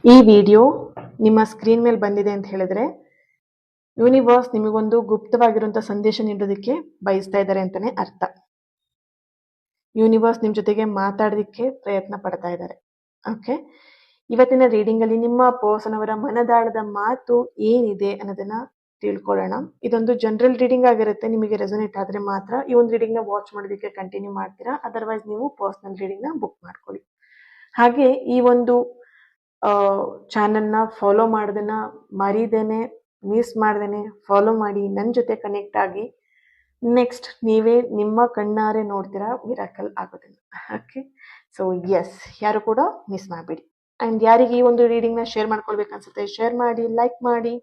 ಈ ವಿಡಿಯೋ ನಿಮ್ಮ ಸ್ಕ್ರೀನ್ ಮೇಲೆ ಬಂದಿದೆ ಅಂತ ಹೇಳಿದ್ರೆ ಯೂನಿವರ್ಸ್ ನಿಮಗೊಂದು ಗುಪ್ತವಾಗಿರುವಂತಹ ಸಂದೇಶ ನೀಡೋದಕ್ಕೆ ಬಯಸ್ತಾ ಇದ್ದಾರೆ ಅಂತಾನೆ ಅರ್ಥ. ಯೂನಿವರ್ಸ್ ನಿಮ್ ಜೊತೆಗೆ ಮಾತಾಡೋದಕ್ಕೆ ಪ್ರಯತ್ನ ಪಡ್ತಾ ಇದ್ದಾರೆ. ಓಕೆ, ಇವತ್ತಿನ ರೀಡಿಂಗ್ ಅಲ್ಲಿ ನಿಮ್ಮ ಪರ್ಸನ್ ಅವರ ಮನದಾಳದ ಮಾತು ಏನಿದೆ ಅನ್ನೋದನ್ನ ತಿಳ್ಕೊಳ್ಳೋಣ. ಇದೊಂದು ಜನರಲ್ ರೀಡಿಂಗ್ ಆಗಿರುತ್ತೆ. ನಿಮಗೆ ರೆಸೊನೇಟ್ ಆದ್ರೆ ಮಾತ್ರ ಈ ಒಂದು ರೀಡಿಂಗ್ ನ ವಾಚ್ ಮಾಡೋದಕ್ಕೆ ಕಂಟಿನ್ಯೂ ಮಾಡ್ತೀರಾ, ಅದರ್ವೈಸ್ ನೀವು ಪರ್ಸನಲ್ ರೀಡಿಂಗ್ ನ ಬುಕ್ ಮಾಡ್ಕೊಳ್ಳಿ. ಹಾಗೆ ಈ ಒಂದು ಚಾನಲ್ನ ಫಾಲೋ ಮಾಡೋದನ್ನ ಮರಿದೇನೆ, ಮಿಸ್ ಮಾಡ್ದೇನೆ ಫಾಲೋ ಮಾಡಿ, ನನ್ನ ಜೊತೆ ಕನೆಕ್ಟ್ ಆಗಿ ನೆಕ್ಸ್ಟ್ ನೀವೇ ನಿಮ್ಮ ಕಣ್ಣಾರೆ ನೋಡ್ತೀರಾ ಮಿರಾಕಲ್ ಆಗೋದನ್ನ. ಓಕೆ, ಸೊ ಎಸ್, ಯಾರು ಕೂಡ ಮಿಸ್ ಮಾಡಬೇಡಿ. ಅಂಡ್ ಯಾರಿಗೆ ಈ ಒಂದು ರೀಡಿಂಗ್ ನ ಶೇರ್ ಮಾಡ್ಕೊಳ್ಬೇಕನ್ಸುತ್ತೆ ಶೇರ್ ಮಾಡಿ, ಲೈಕ್ ಮಾಡಿ.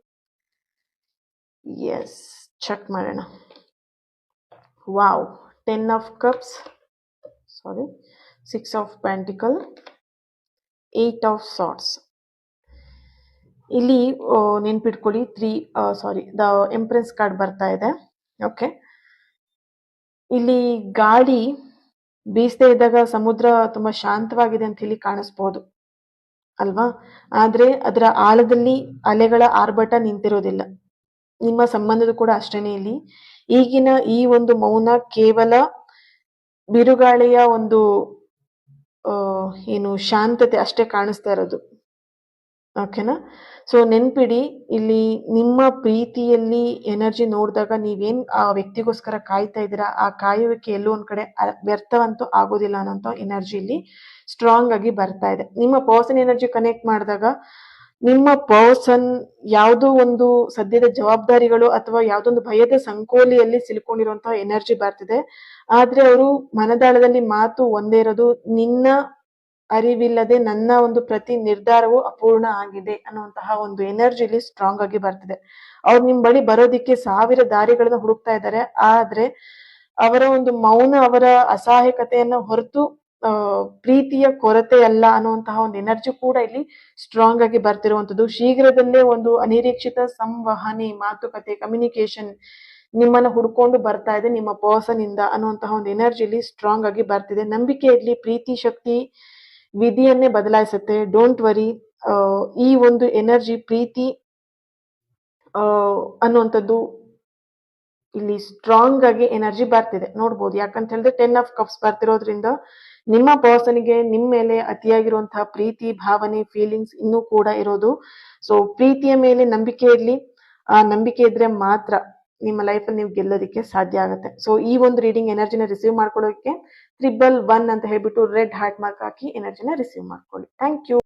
ಎಸ್, ಚೆಕ್ ಮಾಡೋಣ. Wow, 10 of cups, sorry 6 of pentacle, 8 of swords. ಇಲ್ಲಿ ನೆನ್ಪಿಟ್ಕೊಳ್ಳಿ ದ ಎಂಪ್ರೆಸ್ ಕಾರ್ಡ್ ಬರ್ತಾ ಇದೆ. ಓಕೆ, ಇಲ್ಲಿ ಗಾಳಿ ಬೀಸದೇ ಇದ್ದಾಗ ಸಮುದ್ರ ತುಂಬಾ ಶಾಂತವಾಗಿದೆ ಅಂತ ಹೇಳಿ ಕಾಣಿಸ್ಬೋದು ಅಲ್ವಾ, ಆದ್ರೆ ಅದರ ಆಳದಲ್ಲಿ ಅಲೆಗಳ ಆರ್ಭಟ ನಿಂತಿರೋದಿಲ್ಲ. ನಿಮ್ಮ ಸಂಬಂಧದ ಕೂಡ ಅಷ್ಟೇನೆ. ಇಲ್ಲಿ ಈಗಿನ ಈ ಒಂದು ಮೌನ ಕೇವಲ ಬಿರುಗಾಳಿಯ ಒಂದು ಏನು ಶಾಂತತೆ ಅಷ್ಟೇ ಕಾಣಿಸ್ತಾ ಇರೋದು. ಓಕೆನಾ? ಸೊ ನೆನ್ಪಿಡಿ, ಇಲ್ಲಿ ನಿಮ್ಮ ಪ್ರೀತಿಯಲ್ಲಿ ಎನರ್ಜಿ ನೋಡಿದಾಗ ನೀವೇನ್ ಆ ವ್ಯಕ್ತಿಗೋಸ್ಕರ ಕಾಯ್ತಾ ಇದ್ದೀರಾ, ಆ ಕಾಯುವಿಕೆ ಎಲ್ಲೋ ಒಂದ್ ಕಡೆ ವ್ಯರ್ಥವಂತೂ ಆಗೋದಿಲ್ಲ ಅನ್ನೋಂಥ ಎನರ್ಜಿ ಇಲ್ಲಿ ಸ್ಟ್ರಾಂಗ್ ಆಗಿ ಬರ್ತಾ ಇದೆ. ನಿಮ್ಮ ಪರ್ಸನ್ ಎನರ್ಜಿ ಕನೆಕ್ಟ್ ಮಾಡಿದಾಗ ನಿಮ್ಮ ಪರ್ಸನ್ ಯಾವುದೋ ಒಂದು ಸದ್ಯದ ಜವಾಬ್ದಾರಿಗಳು ಅಥವಾ ಯಾವುದೊಂದು ಭಯದ ಸಂಕೋಲಿಯಲ್ಲಿ ಸಿಲುಕೊಂಡಿರುವಂತಹ ಎನರ್ಜಿ ಬರ್ತಿದೆ. ಆದ್ರೆ ಅವರು ಮನದಾಳದಲ್ಲಿ ಮಾತು ಒಂದೇ ಇರೋದು, ನಿನ್ನ ಅರಿವಿಲ್ಲದೆ ನನ್ನ ಒಂದು ಪ್ರತಿ ನಿರ್ಧಾರವು ಅಪೂರ್ಣ ಆಗಿದೆ ಅನ್ನುವಂತಹ ಒಂದು ಎನರ್ಜಿಲಿ ಸ್ಟ್ರಾಂಗ್ ಆಗಿ ಬರ್ತಿದೆ. ಅವ್ರು ನಿಮ್ ಬಳಿ ಬರೋದಿಕ್ಕೆ 1000 ದಾರಿಗಳನ್ನ ಹುಡುಕ್ತಾ ಇದ್ದಾರೆ. ಆದ್ರೆ ಅವರ ಒಂದು ಮೌನ ಅವರ ಅಸಹಾಯಕತೆಯನ್ನ ಹೊರತು ಪ್ರೀತಿಯ ಕೊರತೆ ಅಲ್ಲ ಅನ್ನುವಂತಹ ಒಂದು ಎನರ್ಜಿ ಕೂಡ ಇಲ್ಲಿ ಸ್ಟ್ರಾಂಗ್ ಆಗಿ ಬರ್ತಿರುವಂತದ್ದು. ಶೀಘ್ರದಲ್ಲೇ ಒಂದು ಅನಿರೀಕ್ಷಿತ ಸಂವಹನೆ, ಮಾತುಕತೆ, ಕಮ್ಯುನಿಕೇಶನ್ ನಿಮ್ಮನ್ನ ಹುಡ್ಕೊಂಡು ಬರ್ತಾ ಇದೆ ನಿಮ್ಮ ಪರ್ಸನ್ ಇಂದ ಅನ್ನುವಂತಹ ಒಂದು ಎನರ್ಜಿಲಿ ಸ್ಟ್ರಾಂಗ್ ಆಗಿ ಬರ್ತಿದೆ. ನಂಬಿಕೆ ಇರ್ಲಿ, ಪ್ರೀತಿ ಶಕ್ತಿ ವಿಧಿಯನ್ನೇ ಬದಲಾಯಿಸುತ್ತೆ. Don't worry. ಈ ಒಂದು ಎನರ್ಜಿ, ಪ್ರೀತಿ ಅನ್ನುವಂಥದ್ದು ಇಲ್ಲಿ ಸ್ಟ್ರಾಂಗ್ ಆಗಿ ಎನರ್ಜಿ ಬರ್ತಿದೆ. ನೋಡ್ಬೋದು, ಯಾಕಂತ ಹೇಳಿದ್ರೆ 10 ಆಫ್ ಕಪ್ಸ್ ಬರ್ತಿರೋದ್ರಿಂದ ನಿಮ್ಮ ಪರ್ಸನ್ಗೆ ನಿಮ್ಮ ಮೇಲೆ ಅತಿಯಾಗಿರುವಂತಹ ಪ್ರೀತಿ, ಭಾವನೆ, ಫೀಲಿಂಗ್ಸ್ ಇನ್ನೂ ಕೂಡ ಇರೋದು. ಸೊ ಪ್ರೀತಿಯ ಮೇಲೆ ನಂಬಿಕೆ ಇರ್ಲಿ. ಆ ನಂಬಿಕೆ ಇದ್ರೆ ಮಾತ್ರ ನಿಮ್ಮ ಲೈಫಲ್ಲಿ ನೀವು ಗೆಲ್ಲೋದಕ್ಕೆ ಸಾಧ್ಯ ಆಗುತ್ತೆ. ಸೊ ಈ ಒಂದು ರೀಡಿಂಗ್ ಎನರ್ಜಿನ ರಿಸೀವ್ ಮಾಡ್ಕೊಳ್ಳೋಕೆ 111 ಅಂತ ಹೇಳ್ಬಿಟ್ಟು ರೆಡ್ ಹಾರ್ಟ್ ಮಾರ್ಕ್ ಹಾಕಿ ಎನರ್ಜಿನ ರಿಸೀವ್ ಮಾಡ್ಕೊಳ್ಳಿ. Thank you.